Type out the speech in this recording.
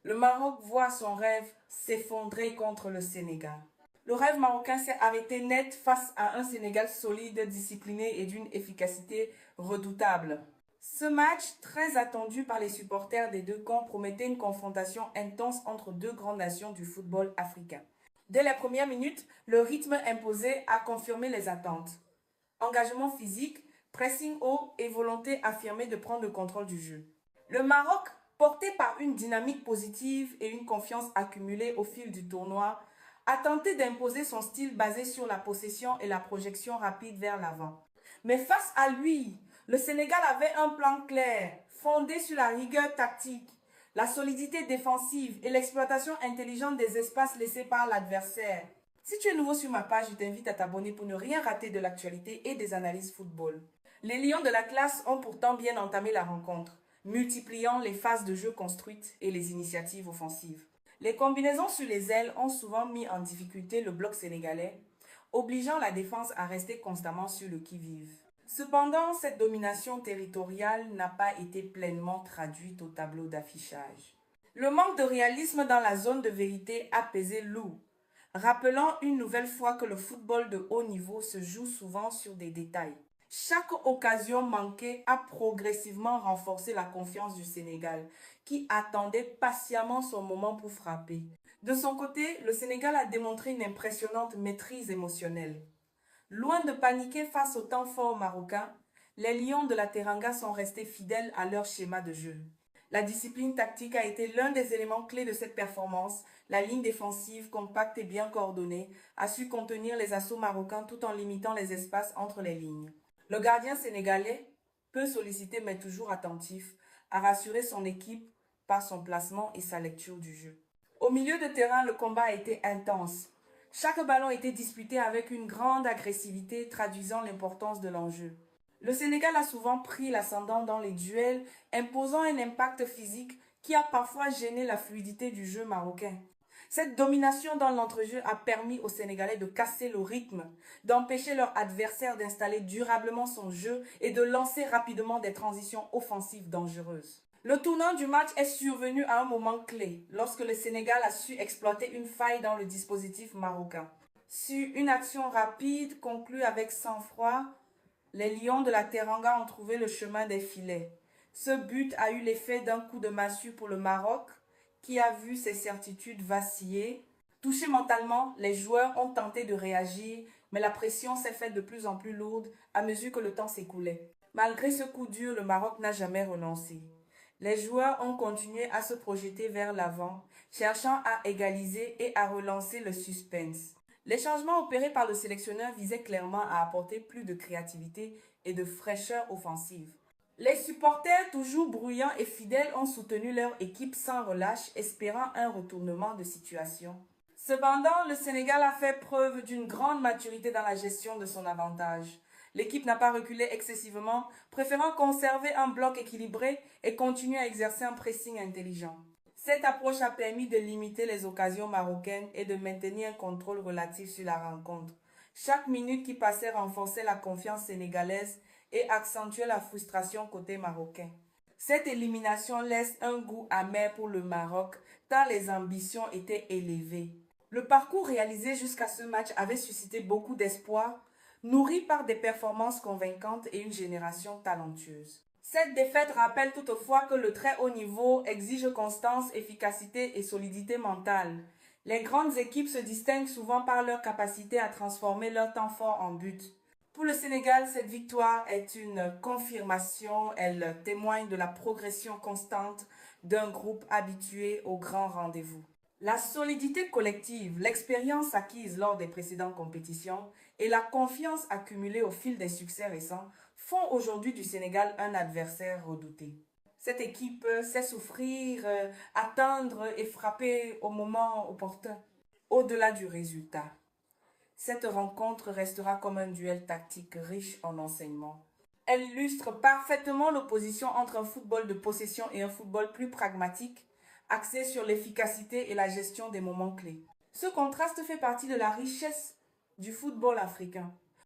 Le Maroc voit son rêve s'effondrer contre le Sénégal. Le rêve marocain s'est arrêté net face à un Sénégal solide, discipliné et d'une efficacité redoutable. Ce match, très attendu par les supporters des deux camps, promettait une confrontation intense entre deux grandes nations du football africain. Dès les premières minutes, le rythme imposé a confirmé les attentes. Engagement physique, pressing haut et volonté affirmée de prendre le contrôle du jeu. Le Maroc, porté par une dynamique positive et une confiance accumulée au fil du tournoi, a tenté d'imposer son style basé sur la possession et la projection rapide vers l'avant. Mais face à lui, le Sénégal avait un plan clair, fondé sur la rigueur tactique, la solidité défensive et l'exploitation intelligente des espaces laissés par l'adversaire. Si tu es nouveau sur ma page, je t'invite à t'abonner pour ne rien rater de l'actualité et des analyses football. Les Lions de l'Atlas ont pourtant bien entamé la rencontre, multipliant les phases de jeu construites et les initiatives offensives. Les combinaisons sur les ailes ont souvent mis en difficulté le bloc sénégalais, obligeant la défense à rester constamment sur le qui-vive. Cependant, cette domination territoriale n'a pas été pleinement traduite au tableau d'affichage. Le manque de réalisme dans la zone de vérité a pesé lourd, rappelant une nouvelle fois que le football de haut niveau se joue souvent sur des détails. Chaque occasion manquée a progressivement renforcé la confiance du Sénégal, qui attendait patiemment son moment pour frapper. De son côté, le Sénégal a démontré une impressionnante maîtrise émotionnelle. Loin de paniquer face au temps fort marocain, les Lions de la Teranga sont restés fidèles à leur schéma de jeu. La discipline tactique a été l'un des éléments clés de cette performance. La ligne défensive, compacte et bien coordonnée, a su contenir les assauts marocains tout en limitant les espaces entre les lignes. Le gardien sénégalais, peu sollicité mais toujours attentif, a rassuré son équipe par son placement et sa lecture du jeu. Au milieu de terrain, le combat a été intense. Chaque ballon était disputé avec une grande agressivité, traduisant l'importance de l'enjeu. Le Sénégal a souvent pris l'ascendant dans les duels, imposant un impact physique qui a parfois gêné la fluidité du jeu marocain. Cette domination dans l'entrejeu a permis aux Sénégalais de casser le rythme, d'empêcher leur adversaire d'installer durablement son jeu et de lancer rapidement des transitions offensives dangereuses. Le tournant du match est survenu à un moment clé, lorsque le Sénégal a su exploiter une faille dans le dispositif marocain. Sur une action rapide, conclue avec sang-froid, les Lions de la Teranga ont trouvé le chemin des filets. Ce but a eu l'effet d'un coup de massue pour le Maroc, qui a vu ses certitudes vaciller. Touchés mentalement, les joueurs ont tenté de réagir, mais la pression s'est faite de plus en plus lourde à mesure que le temps s'écoulait. Malgré ce coup dur, le Maroc n'a jamais renoncé. Les joueurs ont continué à se projeter vers l'avant, cherchant à égaliser et à relancer le suspense. Les changements opérés par le sélectionneur visaient clairement à apporter plus de créativité et de fraîcheur offensive. Les supporters, toujours bruyants et fidèles, ont soutenu leur équipe sans relâche, espérant un retournement de situation. Cependant, le Sénégal a fait preuve d'une grande maturité dans la gestion de son avantage. L'équipe n'a pas reculé excessivement, préférant conserver un bloc équilibré et continuer à exercer un pressing intelligent. Cette approche a permis de limiter les occasions marocaines et de maintenir un contrôle relatif sur la rencontre. Chaque minute qui passait renforçait la confiance sénégalaise et accentuait la frustration côté marocain. Cette élimination laisse un goût amer pour le Maroc, tant les ambitions étaient élevées. Le parcours réalisé jusqu'à ce match avait suscité beaucoup d'espoir, nourri par des performances convaincantes et une génération talentueuse. Cette défaite rappelle toutefois que le très haut niveau exige constance, efficacité et solidité mentale. Les grandes équipes se distinguent souvent par leur capacité à transformer leur temps fort en but. Pour le Sénégal, cette victoire est une confirmation. Elle témoigne de la progression constante d'un groupe habitué aux grands rendez-vous. La solidité collective, l'expérience acquise lors des précédentes compétitions et la confiance accumulée au fil des succès récents font aujourd'hui du Sénégal un adversaire redouté. Cette équipe sait souffrir, attendre et frapper au moment opportun, au-delà du résultat. Cette rencontre restera comme un duel tactique riche en enseignements. Elle illustre parfaitement l'opposition entre un football de possession et un football plus pragmatique, axé sur l'efficacité et la gestion des moments clés. Ce contraste fait partie de la richesse du football africain.